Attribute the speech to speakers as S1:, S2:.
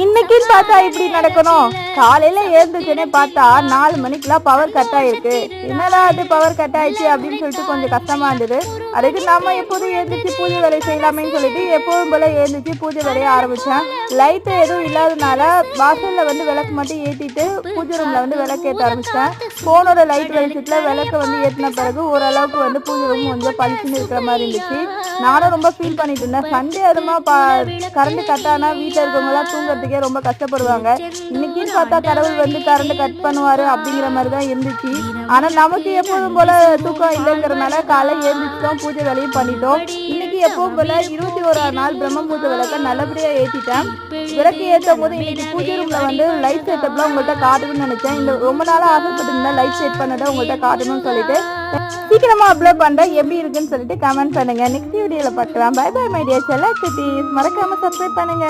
S1: இன்னைக்குன்னு பார்த்தா இப்படி நடக்கணும். காலையில எழுந்துச்சுன்னே பார்த்தா 4 மணிக்கெல்லாம் பவர் கட் ஆயிருக்கு. என்னடா அது பவர் கட் ஆயிடுச்சு அப்படின்னு சொல்லிட்டு கொஞ்சம் கஷ்டமா இருந்தது. அதுக்கு நம்ம எப்போதும் எழுந்திரிச்சு பூஜை வேலை செய்யலாமேன்னு சொல்லிட்டு எப்போதும் போல எழுந்திரிச்சு பூஜை வேலையை ஆரம்பிச்சேன். லைட்டு எதுவும் இல்லாதனால வாசல்ல விளக்கு மட்டும் ஏற்றிட்டு பூஜை ரூம்ல விளக்கு ஏற்ற ஆரம்பிச்சேன். ஃபோனோட லைட் வெளிச்சத்துல விளக்கு ஏற்றின பிறகு ஓரளவுக்கு பூஜை ரூம் கொஞ்சம் பளிச்சுன்னு இருக்கிற மாதிரி இருந்துச்சு. நானும் ரொம்ப ஃபீல் பண்ணிட்டு இருந்தேன். சண்டே அதுமா கரண்ட் கட் ஆனா வீட்டில் இருக்கவங்கலாம் தூங்குறதுக்கே ரொம்ப கஷ்டப்படுவாங்க. இன்னைக்குன்னு பார்த்தா கடவுள் கரண்ட் கட் பண்ணுவாரு அப்படிங்கிற மாதிரி தான் இருந்துச்சு. ஆனா நமக்கு எப்போதும் போல தூக்கம் இல்லைங்கிறதுனால காலை எழுந்திரிச்சிட்டோம், பூஜை வேலையும் பண்ணிட்டோம். இன்னைக்கு எப்பவும் போல 21ஆம் நாள் பிரம்ம பூஜை விளக்க நல்லபடியா ஏற்றிட்டேன். விளக்கு ஏற்றும் போது இன்னைக்கு பூஜை ரூம்ல லைட் செட்டப்லாம் உங்கள்கிட்ட காட்டணும்னு நினைச்சேன். இந்த ரொம்ப நாளா ஆசைப்பட்டு லைட் செட் பண்ணதை உங்கள்கிட்ட காட்டணும்னு சொல்லிட்டு சீக்கிரமா அப்லோட் பண்றேன். எப்படி இருக்குன்னு சொல்லிட்டு கமெண்ட் பண்ணுங்க. நெக்ஸ்ட் வீடியோல பார்க்கலாம். பை பை மை டியர் செல்ல குட்டீஸ். மறக்காம சப்ஸ்கிரைப் பண்ணுங்க.